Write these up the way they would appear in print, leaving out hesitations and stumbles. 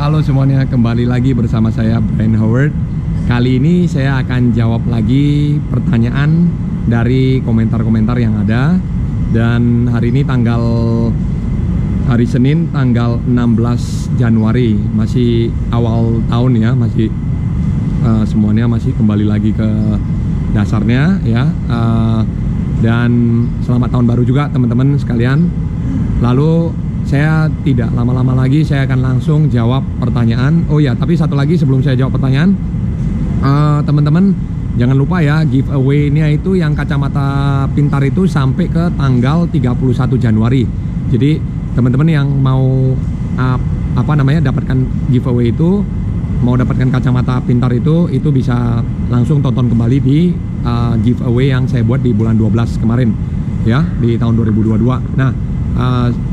Halo semuanya, kembali lagi bersama saya Brian Howard. Kali ini saya akan jawab lagi pertanyaan dari komentar-komentar yang ada. Dan hari ini hari Senin tanggal 16 Januari, masih awal tahun ya, masih semuanya masih kembali lagi ke dasarnya ya. Dan selamat tahun baru juga teman-teman sekalian. Lalu saya tidak lama-lama lagi, saya akan langsung jawab pertanyaan. Oh ya, tapi satu lagi sebelum saya jawab pertanyaan, teman-teman jangan lupa ya, giveaway-nya itu yang kacamata pintar itu sampai ke tanggal 31 Januari. Jadi teman-teman yang mau dapatkan giveaway itu, mau dapatkan kacamata pintar itu bisa langsung tonton kembali di giveaway yang saya buat di bulan 12 kemarin ya, di tahun 2022. Nah,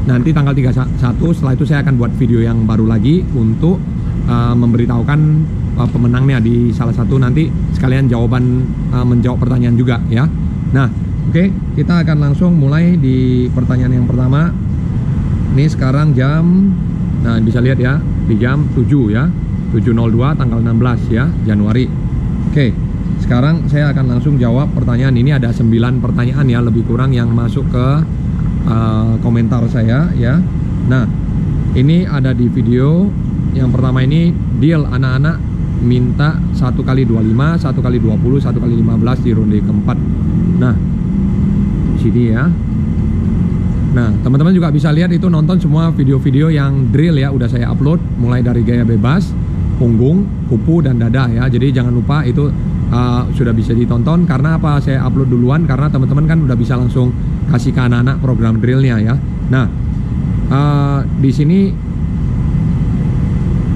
nanti tanggal 31 setelah itu saya akan buat video yang baru lagi untuk memberitahukan pemenangnya di salah satu, nanti sekalian menjawab pertanyaan juga ya. Nah, oke, kita akan langsung mulai di pertanyaan yang pertama. Ini sekarang bisa lihat ya, di jam 7 ya, 7.02 tanggal 16 ya Januari. Oke, sekarang saya akan langsung jawab pertanyaan. Ini ada 9 pertanyaan ya, lebih kurang yang masuk ke komentar saya ya. Nah, ini ada di video yang pertama ini, deal anak-anak minta 1x25, 1x20, 1x15 di ronde keempat. Nah, sini ya. Nah, teman-teman juga bisa lihat itu, nonton semua video-video yang drill ya, udah saya upload mulai dari gaya bebas, punggung, kupu, dan dada ya. Jadi jangan lupa itu sudah bisa ditonton. Karena apa saya upload duluan? Karena teman-teman kan udah bisa langsung kasih ke anak-anak program drillnya ya. Nah, di sini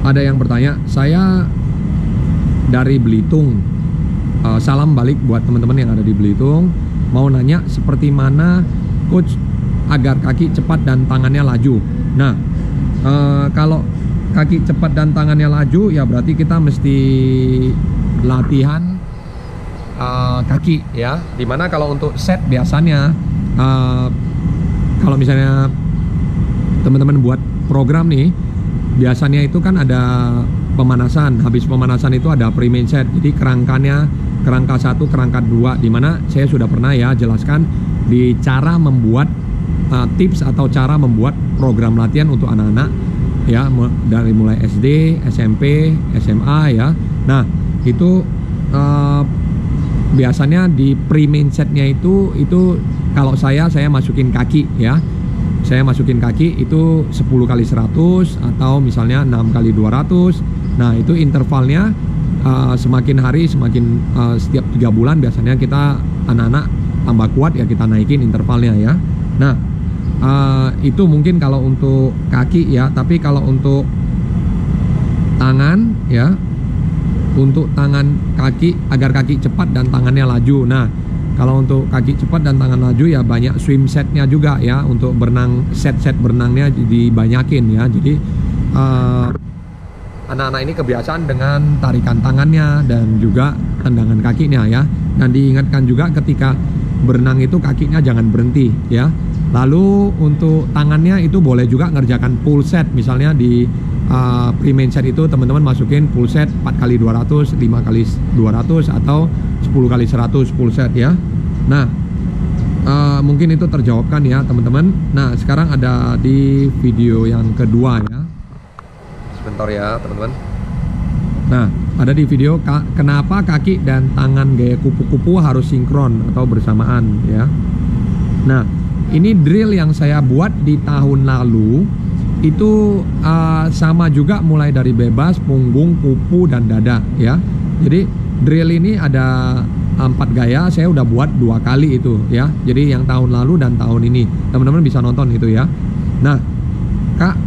ada yang bertanya, saya dari Belitung, salam balik buat teman-teman yang ada di Belitung, mau nanya seperti mana coach agar kaki cepat dan tangannya laju. Nah, kalau kaki cepat dan tangannya laju ya berarti kita mesti latihan kaki ya. Dimana kalau untuk set biasanya kalau misalnya teman-teman buat program nih, biasanya itu kan ada pemanasan. Habis pemanasan itu ada pre-main set. Jadi kerangka 1, kerangka 2, dimana saya sudah pernah ya jelaskan di cara membuat tips atau cara membuat program latihan untuk anak-anak ya, dari mulai SD, SMP, SMA ya. Nah, itu biasanya di pre-main setnya itu kalau saya masukin kaki ya. Saya masukin kaki itu 10x100 atau misalnya 6x200. Nah, itu intervalnya semakin hari semakin setiap 3 bulan biasanya kita anak-anak tambah kuat ya, kita naikin intervalnya ya. Nah, itu mungkin kalau untuk kaki ya. Tapi kalau untuk tangan ya, untuk tangan kaki agar kaki cepat dan tangannya laju. Nah, kalau untuk kaki cepat dan tangan laju ya banyak swim setnya juga ya, untuk berenang, set berenangnya dibanyakin ya. Jadi anak-anak ini kebiasaan dengan tarikan tangannya dan juga tendangan kakinya ya. Dan diingatkan juga ketika berenang itu kakinya jangan berhenti ya. Lalu untuk tangannya itu boleh juga ngerjakan full set. Misalnya di pre-main set itu teman-teman masukin full set 4x200, 5x200 atau 10x100 full set ya. Nah, mungkin itu terjawabkan ya teman-teman. Nah, sekarang ada di video yang kedua ya. Sebentar ya teman-teman. Nah, ada di video kenapa kaki dan tangan gaya kupu-kupu harus sinkron atau bersamaan ya. Nah, ini drill yang saya buat di tahun lalu itu sama juga, mulai dari bebas, punggung, kupu, dan dada ya. Jadi drill ini ada 4 gaya, saya udah buat 2 kali itu ya. Jadi yang tahun lalu dan tahun ini teman-teman bisa nonton itu ya. Nah, Kak,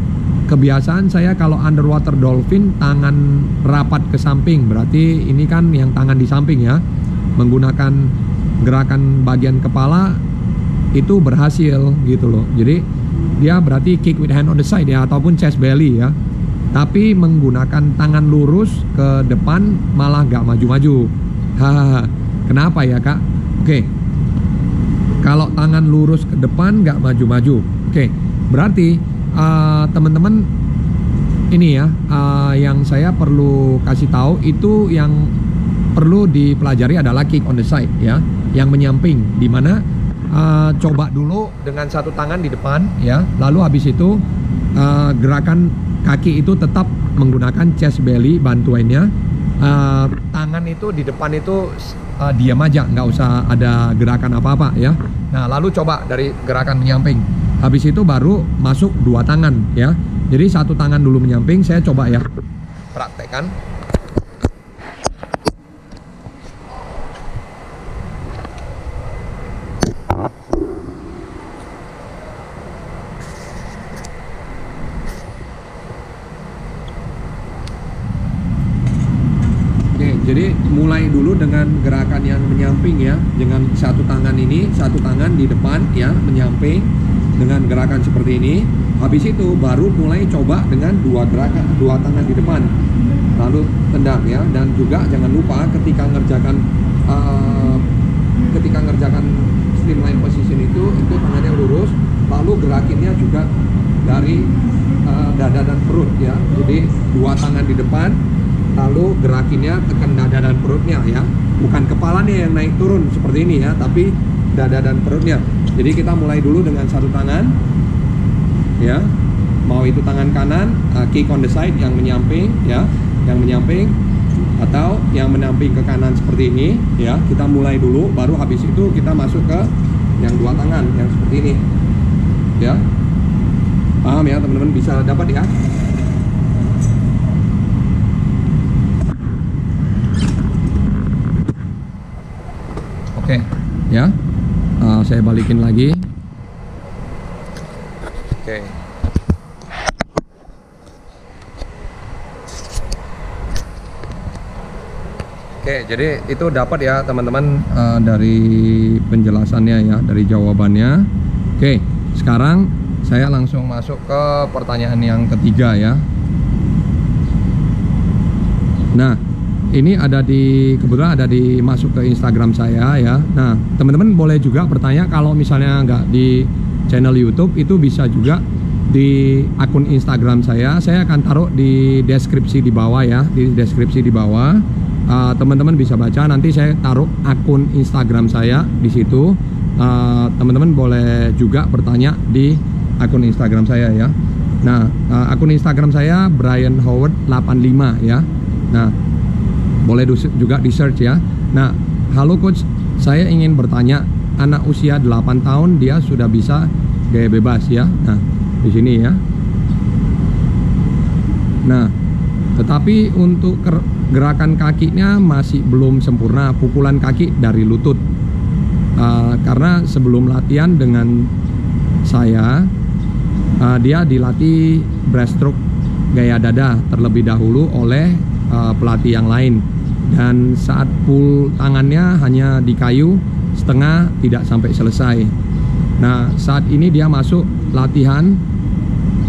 kebiasaan saya kalau underwater dolphin tangan rapat ke samping, berarti ini kan yang tangan di samping ya, menggunakan gerakan bagian kepala itu berhasil gitu loh. Jadi dia berarti kick with hand on the side ya, ataupun chest belly ya. Tapi menggunakan tangan lurus ke depan malah gak maju-maju. Kenapa ya Kak? Oke, kalau tangan lurus ke depan gak maju-maju. Oke, berarti teman-teman ini ya, yang saya perlu kasih tahu itu yang perlu dipelajari adalah kick on the side ya, yang menyamping, dimana coba dulu dengan satu tangan di depan ya, lalu habis itu gerakan kaki itu tetap menggunakan chest belly bantuannya, tangan itu di depan itu diam aja, nggak usah ada gerakan apa-apa ya. Nah lalu coba dari gerakan menyamping, habis itu baru masuk dua tangan ya. Jadi satu tangan dulu menyamping, saya coba ya praktekkan. Jadi mulai dulu dengan gerakan yang menyamping ya, dengan satu tangan ini, satu tangan di depan ya, menyamping dengan gerakan seperti ini. Habis itu baru mulai coba dengan dua tangan di depan, lalu tendang ya. Dan juga jangan lupa ketika ngerjakan streamline position itu tangannya lurus, lalu gerakinnya juga dari dada dan perut ya. Jadi dua tangan di depan, lalu gerakinnya tekan dada dan perutnya ya, bukan kepalanya yang naik turun seperti ini ya, tapi dada dan perutnya. Jadi kita mulai dulu dengan satu tangan ya, mau itu tangan kanan, kick on the side yang menyamping ya, yang menyamping atau yang menyamping ke kanan seperti ini ya. Kita mulai dulu, baru habis itu kita masuk ke yang dua tangan yang seperti ini ya. Paham ya teman-teman, bisa dapat ya. Oke ya, saya balikin lagi. Oke. Oke, jadi itu dapat ya teman-teman dari penjelasannya ya, dari jawabannya. Oke, sekarang saya langsung masuk ke pertanyaan yang ketiga ya. Nah, ini kebetulan ada masuk ke Instagram saya ya. Nah, teman-teman boleh juga bertanya, kalau misalnya nggak di channel YouTube, itu bisa juga di akun Instagram saya. Saya akan taruh di deskripsi di bawah ya, di deskripsi di bawah. Teman-teman bisa baca. Nanti saya taruh akun Instagram saya di situ. Teman-teman boleh juga bertanya di akun Instagram saya ya. Nah, akun Instagram saya Brian Howard 85 ya. Nah, boleh juga di search ya. Nah, halo coach, saya ingin bertanya, anak usia 8 tahun dia sudah bisa gaya bebas ya. Nah, di sini ya. Nah, tetapi untuk gerakan kakinya masih belum sempurna, pukulan kaki dari lutut. Karena sebelum latihan dengan saya, dia dilatih breaststroke gaya dada terlebih dahulu oleh pelatih yang lain. Dan saat pull tangannya hanya di kayu setengah, tidak sampai selesai. Nah, saat ini dia masuk latihan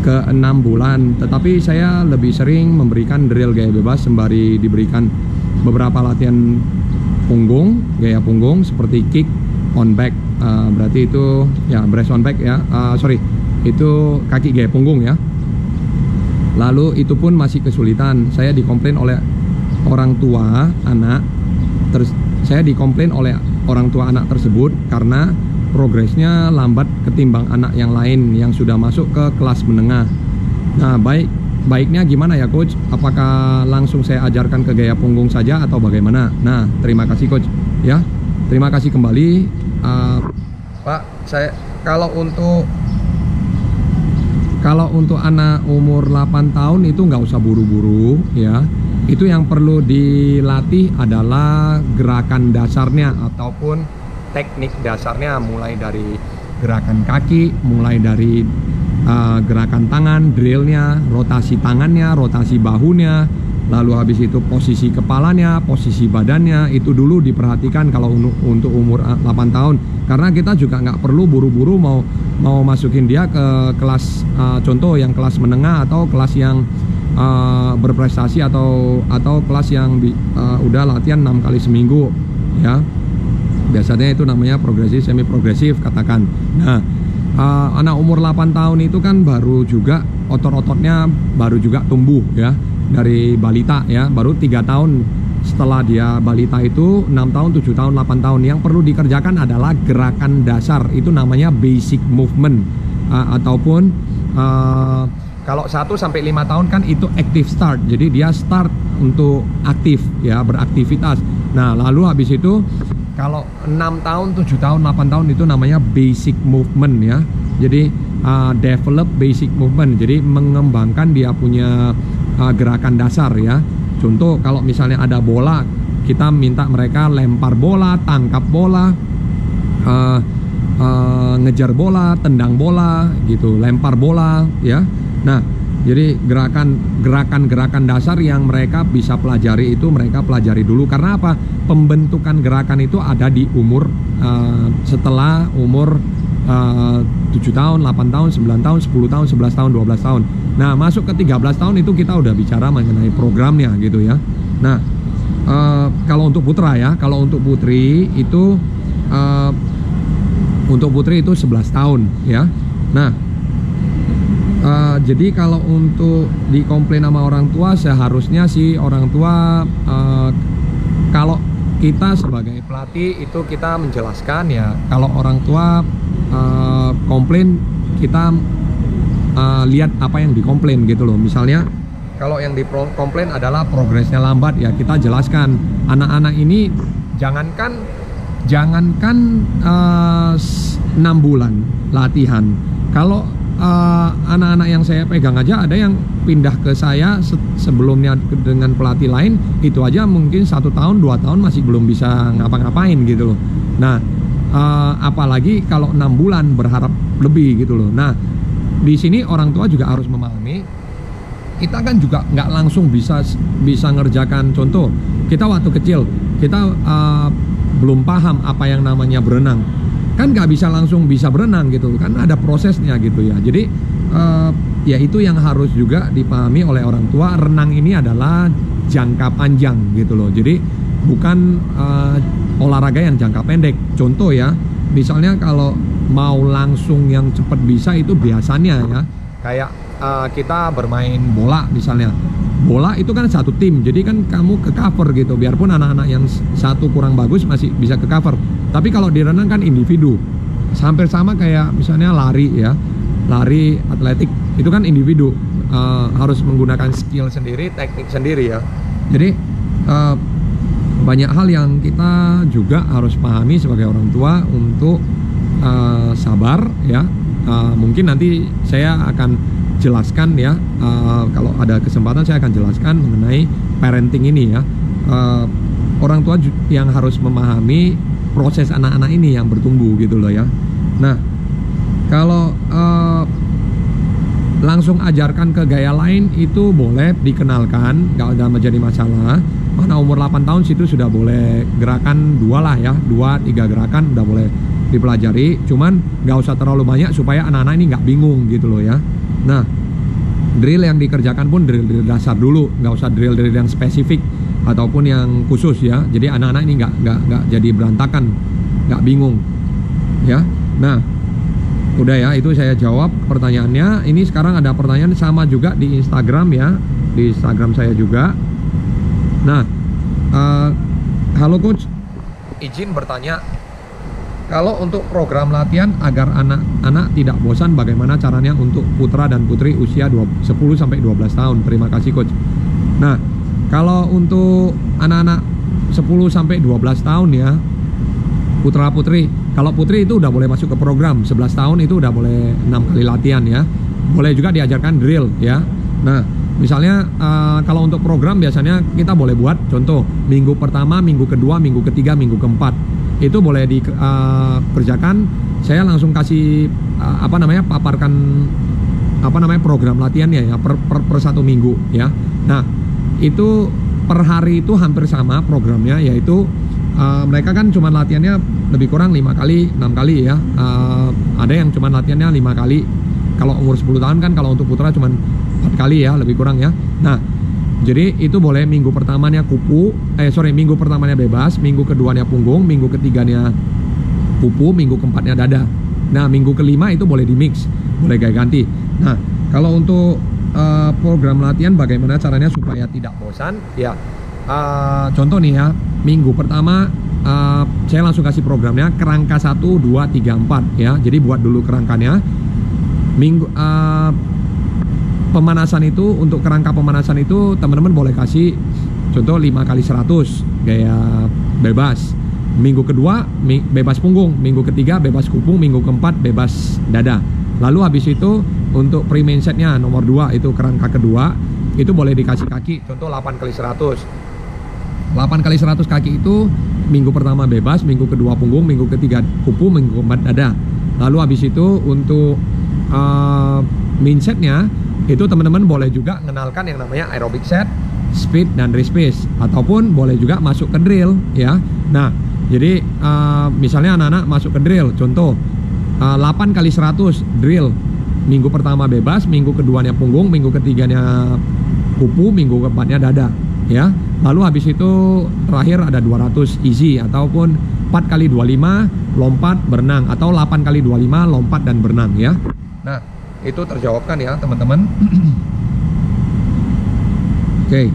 ke 6 bulan, tetapi saya lebih sering memberikan drill gaya bebas sembari diberikan beberapa latihan punggung, gaya punggung seperti kick on back, berarti itu ya breast on back ya, itu kaki gaya punggung ya. Lalu itu pun masih kesulitan. Saya dikomplain oleh orang tua anak, saya dikomplain oleh orang tua anak tersebut karena progresnya lambat ketimbang anak yang lain yang sudah masuk ke kelas menengah. Nah, baiknya gimana ya coach? Apakah langsung saya ajarkan ke gaya punggung saja atau bagaimana? Nah, terima kasih coach ya. Terima kasih kembali Pak. Kalau untuk anak umur 8 tahun itu nggak usah buru-buru ya. Itu yang perlu dilatih adalah gerakan dasarnya ataupun teknik dasarnya, mulai dari gerakan kaki, mulai dari gerakan tangan, drillnya, rotasi tangannya, rotasi bahunya, lalu habis itu posisi kepalanya, posisi badannya, itu dulu diperhatikan kalau untuk umur 8 tahun. Karena kita juga nggak perlu buru-buru mau masukin dia ke kelas contoh yang kelas menengah atau kelas yang berprestasi atau kelas yang udah latihan 6 kali seminggu ya. Biasanya itu namanya progresif, semi progresif katakan. Nah, anak umur 8 tahun itu kan baru juga otot-ototnya baru juga tumbuh ya dari balita ya, baru 3 tahun setelah dia balita itu 6 tahun, 7 tahun, 8 tahun. Yang perlu dikerjakan adalah gerakan dasar, itu namanya basic movement ataupun kalau 1 sampai 5 tahun kan itu active start, jadi dia start untuk aktif ya, beraktivitas. Nah lalu habis itu kalau 6 tahun, 7 tahun, 8 tahun itu namanya basic movement ya. Jadi develop basic movement, jadi mengembangkan dia punya gerakan dasar ya. Contoh kalau misalnya ada bola, kita minta mereka lempar bola, tangkap bola, ngejar bola, tendang bola gitu, lempar bola ya. Nah jadi gerakan dasar yang mereka bisa pelajari itu mereka pelajari dulu. Karena apa? Pembentukan gerakan itu ada di umur setelah umur 7 tahun, 8 tahun, 9 tahun, 10 tahun, 11 tahun, 12 tahun. Nah masuk ke 13 tahun itu kita udah bicara mengenai programnya gitu ya. Nah kalau untuk putra ya, kalau untuk putri itu untuk putri itu 11 tahun ya. Nah jadi kalau untuk dikomplain sama orang tua, seharusnya sih orang tua kalau kita sebagai pelatih itu kita menjelaskan ya, kalau orang tua komplain kita lihat apa yang dikomplain gitu loh. Misalnya kalau yang dikomplain adalah progresnya lambat ya, kita jelaskan anak-anak ini jangankan 6 bulan latihan, kalau anak-anak yang saya pegang aja ada yang pindah ke saya sebelumnya dengan pelatih lain, itu aja mungkin 1 tahun 2 tahun masih belum bisa ngapa-ngapain gitu loh. Nah apalagi kalau 6 bulan berharap lebih gitu loh. Nah di sini orang tua juga harus memahami, kita kan juga nggak langsung bisa ngerjakan. Contoh kita waktu kecil kita belum paham apa yang namanya berenang, kan nggak bisa langsung bisa berenang gitu kan, ada prosesnya gitu ya. Jadi ya itu yang harus juga dipahami oleh orang tua. Renang ini adalah jangka panjang gitu loh, jadi bukan olahraga yang jangka pendek. Contoh ya, misalnya kalau mau langsung yang cepat bisa itu biasanya ya kayak kita bermain bola misalnya. Bola itu kan satu tim, jadi kan kamu ke cover gitu, biarpun anak-anak yang satu kurang bagus masih bisa ke cover. Tapi kalau di renang kan individu, hampir sama kayak misalnya lari ya, lari atletik itu kan individu, harus menggunakan skill sendiri, teknik sendiri ya. Jadi banyak hal yang kita juga harus pahami sebagai orang tua untuk sabar ya. Mungkin nanti saya akan jelaskan ya, kalau ada kesempatan saya akan jelaskan mengenai parenting ini ya. Orang tua yang harus memahami proses anak-anak ini yang bertumbuh gitu loh ya. Nah kalau langsung ajarkan ke gaya lain itu boleh dikenalkan, nggak ada menjadi masalah. Mana umur 8 tahun situ sudah boleh gerakan 2 lah ya, 2-3 gerakan udah boleh dipelajari. Cuman nggak usah terlalu banyak supaya anak-anak ini nggak bingung gitu loh ya. Nah drill yang dikerjakan pun drill dasar dulu, nggak usah drill yang spesifik ataupun yang khusus ya. Jadi anak-anak ini nggak jadi berantakan, nggak bingung ya. Nah udah ya, itu saya jawab pertanyaannya. Ini sekarang ada pertanyaan sama juga di Instagram ya, di Instagram saya juga. Nah halo coach, izin bertanya, kalau untuk program latihan agar anak-anak tidak bosan, bagaimana caranya untuk putra dan putri usia 10-12 tahun? Terima kasih coach. Nah kalau untuk anak-anak 10-12 tahun ya, putra putri, kalau putri itu udah boleh masuk ke program. 11 tahun itu udah boleh 6 kali latihan ya. Boleh juga diajarkan drill ya. Nah misalnya kalau untuk program biasanya kita boleh buat contoh minggu pertama, minggu kedua, minggu ketiga, minggu keempat itu boleh dikerjakan. Saya langsung kasih paparkan program latihannya ya per 1 minggu ya. Nah itu per hari itu hampir sama programnya, yaitu mereka kan cuma latihannya lebih kurang 5 kali 6 kali ya. Ada yang cuma latihannya 5 kali kalau umur 10 tahun kan. Kalau untuk putra cuma 4 kali ya, lebih kurang ya. Nah jadi itu boleh minggu pertamanya minggu pertamanya bebas, minggu keduanya punggung, minggu ketiganya pupu, minggu keempatnya dada. Nah minggu kelima itu boleh di mix, boleh gaya ganti. Nah Kalau untuk program latihan bagaimana caranya supaya tidak bosan? Ya, contoh nih ya, minggu pertama saya langsung kasih programnya kerangka 1, 2, 3, 4 ya. Jadi buat dulu kerangkanya. Minggu pemanasan itu, untuk kerangka pemanasan itu teman-teman boleh kasih contoh 5 kali 100 gaya bebas. Minggu kedua bebas punggung, minggu ketiga bebas kupung, minggu keempat bebas dada. Lalu habis itu untuk pre-main setnya nomor 2 itu kerangka kedua itu boleh dikasih kaki, contoh 8 kali 100. 8 kali 100 kaki itu minggu pertama bebas, minggu kedua punggung, minggu ketiga kupung, minggu keempat dada. Lalu habis itu untuk main setnya itu teman-teman boleh juga mengenalkan yang namanya aerobic set, speed dan race pace, ataupun boleh juga masuk ke drill ya. Nah, jadi misalnya anak-anak masuk ke drill, contoh 8 kali 100 drill. Minggu pertama bebas, minggu keduanya punggung, minggu ketiganya kupu, minggu keempatnya dada ya. Lalu habis itu terakhir ada 200 easy, ataupun 4 kali 25 lompat berenang, atau 8 kali 25 lompat dan berenang ya. Nah, itu terjawabkan ya teman-teman. Oke,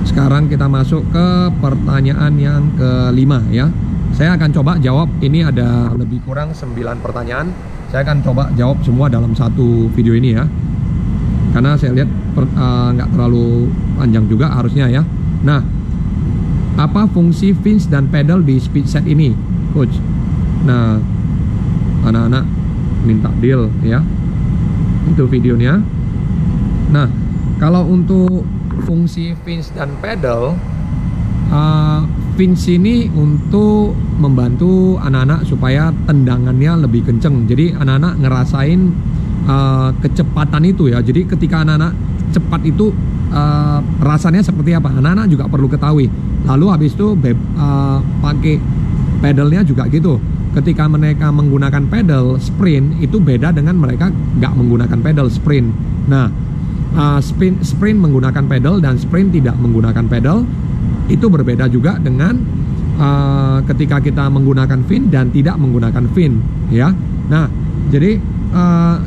sekarang kita masuk ke pertanyaan yang kelima ya. Saya akan coba jawab, ini ada lebih kurang 9 pertanyaan. Saya akan coba jawab semua dalam satu video ini ya, karena saya lihat nggak terlalu panjang juga harusnya ya. Nah, apa fungsi fins dan pedal di speed set ini, coach? Nah, anak-anak minta deal ya, itu videonya. Nah, kalau untuk fungsi fins dan pedal, fins ini untuk membantu anak-anak supaya tendangannya lebih kenceng. Jadi anak-anak ngerasain kecepatan itu ya. Jadi ketika anak-anak cepat itu rasanya seperti apa, anak-anak juga perlu ketahui. Lalu habis itu pakai pedalnya juga gitu. Ketika mereka menggunakan pedal sprint itu beda dengan mereka nggak menggunakan pedal sprint. Nah, sprint menggunakan pedal dan sprint tidak menggunakan pedal itu berbeda juga dengan ketika kita menggunakan fin dan tidak menggunakan fin ya. Nah, jadi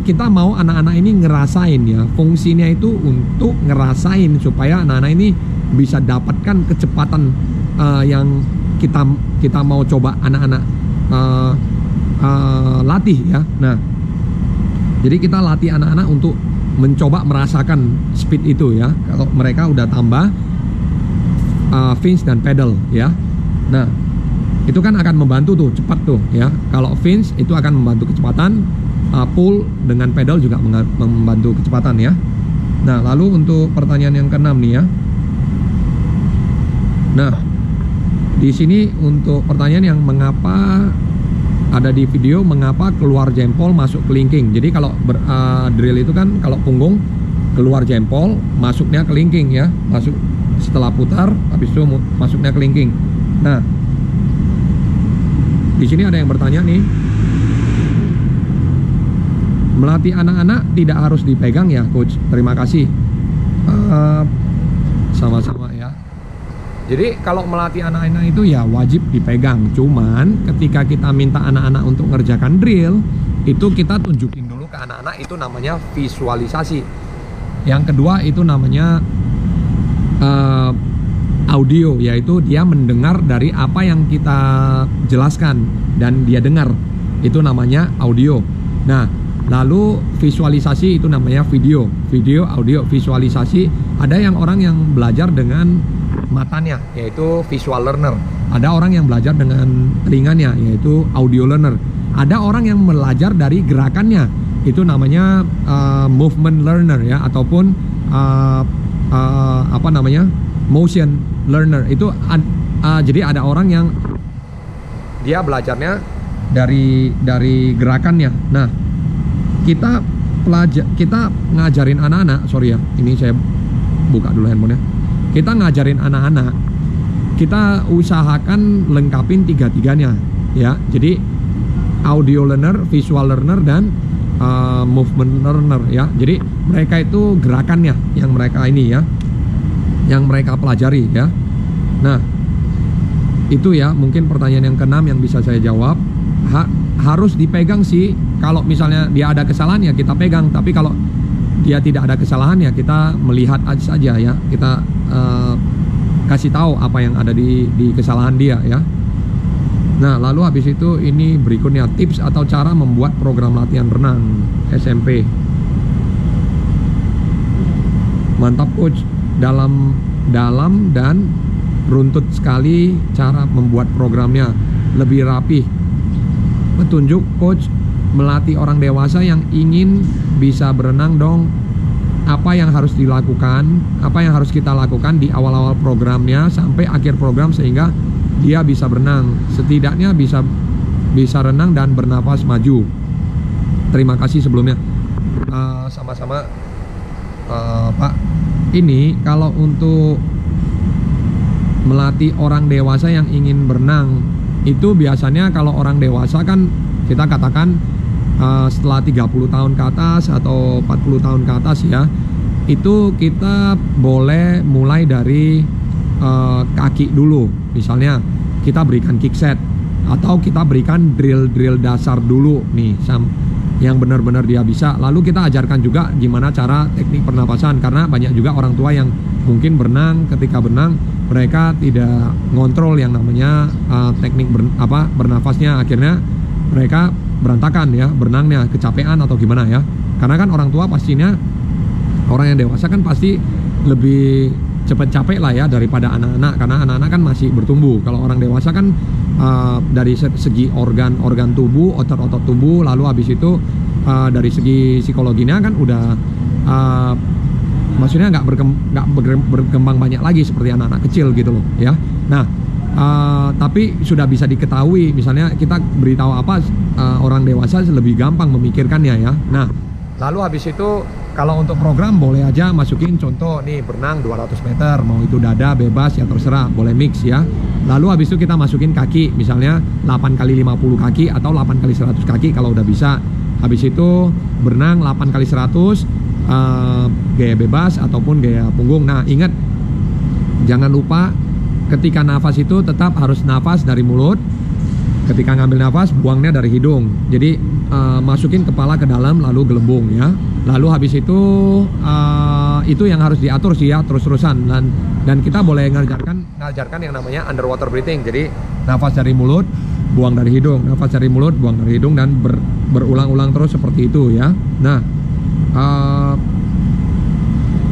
kita mau anak-anak ini ngerasain ya, fungsinya itu untuk ngerasain supaya anak-anak ini bisa dapatkan kecepatan yang kita mau coba anak-anak latih ya. Nah, jadi kita latih anak-anak untuk mencoba merasakan speed itu ya. Kalau mereka udah tambah fins dan pedal ya. Nah, itu kan akan membantu tuh cepat tuh ya. Kalau fins itu akan membantu kecepatan, pull dengan pedal juga membantu kecepatan ya. Nah, lalu untuk pertanyaan yang ke-6 nih ya. Nah, di sini untuk pertanyaan yang mengapa ada di video, mengapa keluar jempol masuk kelingking. Jadi kalau drill itu kan kalau punggung keluar jempol, masuknya kelingking ya, masuk setelah putar, habis itu masuknya kelingking. Nah, di sini ada yang bertanya nih, melatih anak-anak tidak harus dipegang ya, coach? Terima kasih. Sama-sama ya. Jadi kalau melatih anak-anak itu ya wajib dipegang. Cuman ketika kita minta anak-anak untuk ngerjakan drill, itu kita tunjukin dulu ke anak-anak, itu namanya visualisasi. Yang kedua itu namanya audio, yaitu dia mendengar dari apa yang kita jelaskan dan dia dengar, itu namanya audio. Nah, lalu visualisasi itu namanya video, audio, visualisasi. Ada yang orang yang belajar dengan matanya, yaitu visual learner. Ada orang yang belajar dengan telinganya, yaitu audio learner. Ada orang yang belajar dari gerakannya, itu namanya movement learner ya, ataupun apa namanya, motion learner. Itu jadi ada orang yang dia belajarnya dari gerakannya. Nah, kita ngajarin anak-anak, sorry ya, ini saya buka dulu handphonenya. Kita ngajarin anak-anak, kita usahakan lengkapin tiga-tiganya ya. Jadi audio learner, visual learner, dan movement learner ya. Jadi mereka itu gerakannya yang mereka ini ya, yang mereka pelajari ya. Nah, itu ya mungkin pertanyaan yang ke-6 yang bisa saya jawab. Harus dipegang sih kalau misalnya dia ada kesalahan ya kita pegang, tapi kalau dia tidak ada kesalahan ya kita melihat aja saja ya, kita kasih tahu apa yang ada di kesalahan dia ya. Nah, lalu habis itu ini berikutnya tips atau cara membuat program latihan renang SMP. Mantap coach, dalam dan runtut sekali cara membuat programnya, lebih rapih. Petunjuk coach melatih orang dewasa yang ingin bisa berenang dong. Apa yang harus dilakukan, apa yang harus kita lakukan di awal-awal programnya sampai akhir program sehingga dia bisa berenang, setidaknya bisa renang dan bernafas maju. Terima kasih sebelumnya. Sama-sama Pak. Ini kalau untuk melatih orang dewasa yang ingin berenang, itu biasanya kalau orang dewasa kan kita katakan setelah 30 tahun ke atas atau 40 tahun ke atas ya, itu kita boleh mulai dari kaki dulu. Misalnya kita berikan kick set atau kita berikan drill dasar dulu nih, yang benar-benar dia bisa. Lalu kita ajarkan juga gimana cara teknik pernapasan, karena banyak juga orang tua yang mungkin berenang, ketika berenang mereka tidak ngontrol yang namanya teknik bernafasnya, akhirnya mereka berantakan ya berenangnya, kecapean atau gimana ya. Karena kan orang tua pastinya, orang yang dewasa kan pasti lebih cepat capek lah ya daripada anak-anak, karena anak-anak kan masih bertumbuh. Kalau orang dewasa kan dari segi organ tubuh, otot-otot tubuh, lalu habis itu dari segi psikologinya kan udah maksudnya nggak berkembang banyak lagi seperti anak-anak kecil gitu loh ya. Nah tapi sudah bisa diketahui, misalnya kita beritahu apa, orang dewasa lebih gampang memikirkannya ya. Nah lalu habis itu kalau untuk program boleh aja masukin contoh nih berenang 200 meter, mau itu dada bebas ya terserah, boleh mix ya. Lalu habis itu kita masukin kaki, misalnya 8 kali 50 kaki atau 8 kali 100 kaki kalau udah bisa. Habis itu berenang 8 kali 100 gaya bebas ataupun gaya punggung. Nah ingat, jangan lupa ketika nafas itu tetap harus nafas dari mulut. Ketika ngambil nafas buangnya dari hidung. Jadi masukin kepala ke dalam lalu gelembung ya. Lalu habis itu yang harus diatur sih ya terus-terusan, dan kita boleh ngajarkan yang namanya underwater breathing. Jadi nafas dari mulut, buang dari hidung, nafas dari mulut, buang dari hidung, dan berulang-ulang terus seperti itu ya. Nah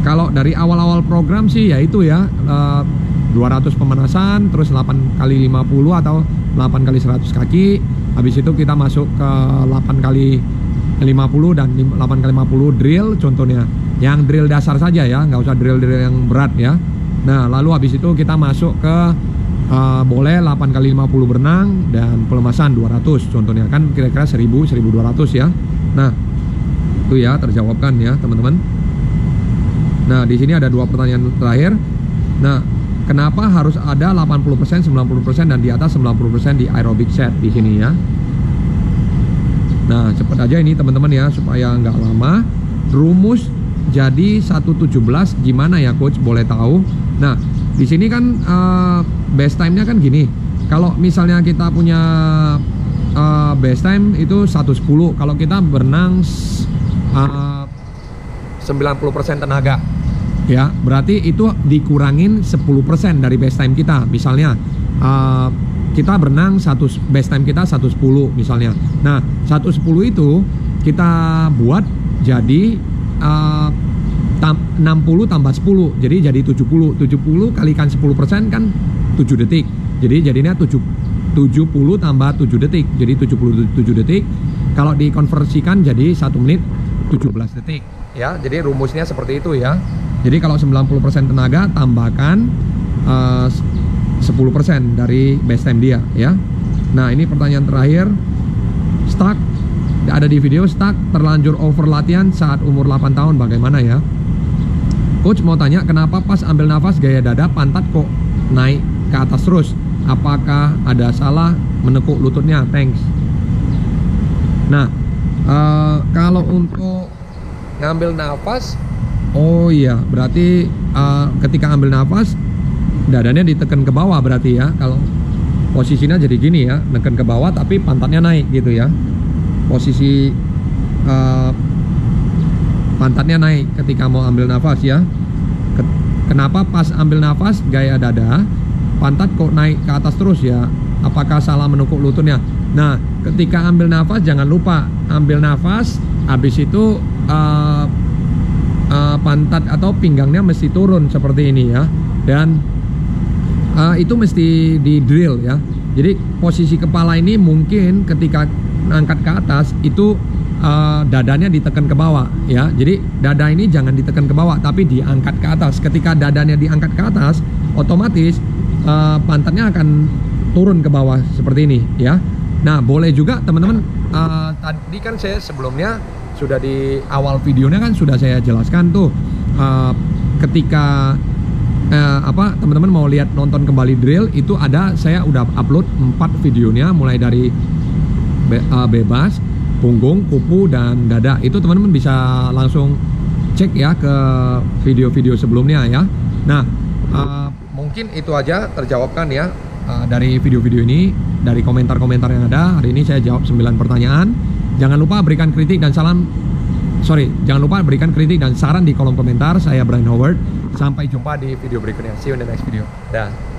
kalau dari awal-awal program sih ya itu ya 200 pemanasan, terus 8 kali 50 atau 8 kali 100 kaki. Habis itu kita masuk ke 8 kali 50 dan 8 kali 50 drill contohnya. Yang drill dasar saja ya, nggak usah drill yang berat ya. Nah lalu habis itu kita masuk ke boleh 8 kali 50 berenang dan pelemasan 200 contohnya, kan kira-kira 1000-1200 ya. Nah itu ya terjawabkan ya teman-teman. Nah di sini ada 2 pertanyaan terakhir. Nah kenapa harus ada 80%, 90% dan di atas 90% di aerobic set di sini ya? Nah cepet aja ini teman-teman ya supaya nggak lama. Rumus jadi 117 gimana ya coach, boleh tahu? Nah di sini kan base time-nya kan gini. Kalau misalnya kita punya base time itu 110, kalau kita berenang 90% tenaga ya, berarti itu dikurangin 10% dari base time kita. Misalnya kita berenang base time kita 110 misalnya. Nah 110 itu kita buat jadi 60 tambah 10, jadi 70 kalikan 10% kan 7 detik, jadi jadinya 70 tambah 7 detik, jadi 77 detik. Kalau dikonversikan jadi 1 menit 17 detik ya. Jadi rumusnya seperti itu ya. Jadi kalau 90% tenaga tambahkan 10% dari base time dia ya. Nah ini pertanyaan terakhir. Stuck, ada di video, stuck terlanjur over latihan saat umur 8 tahun bagaimana ya? Coach mau tanya, kenapa pas ambil nafas gaya dada pantat kok naik ke atas terus? Apakah ada salah menekuk lututnya? Thanks. Nah kalau untuk ngambil nafas, oh iya berarti ketika ambil nafas dadanya ditekan ke bawah berarti ya. Kalau posisinya jadi gini ya, neken ke bawah tapi pantatnya naik gitu ya. posisi pantatnya naik ketika mau ambil nafas ya. Kenapa pas ambil nafas gaya dada pantat kok naik ke atas terus ya? Apakah salah menukuk lututnya? Nah, ketika ambil nafas jangan lupa ambil nafas, habis itu pantat atau pinggangnya mesti turun seperti ini ya. Dan itu mesti di drill ya. Jadi posisi kepala ini mungkin ketika angkat ke atas itu dadanya ditekan ke bawah ya. Jadi dada ini jangan ditekan ke bawah tapi diangkat ke atas. Ketika dadanya diangkat ke atas, otomatis pantatnya akan turun ke bawah seperti ini ya. Nah, boleh juga teman-teman, tadi kan saya sebelumnya sudah di awal videonya kan sudah saya jelaskan tuh, ketika teman-teman mau lihat nonton kembali drill itu ada, saya udah upload 4 videonya mulai dari bebas, punggung, kupu, dan dada. Itu teman-teman bisa langsung cek ya ke video-video sebelumnya ya. Nah, mungkin itu aja terjawabkan ya dari video-video ini, dari komentar-komentar yang ada. Hari ini saya jawab 9 pertanyaan. Jangan lupa berikan kritik dan jangan lupa berikan kritik dan saran di kolom komentar. Saya Brian Howard. Sampai jumpa di video berikutnya. See you in the next video. Dah.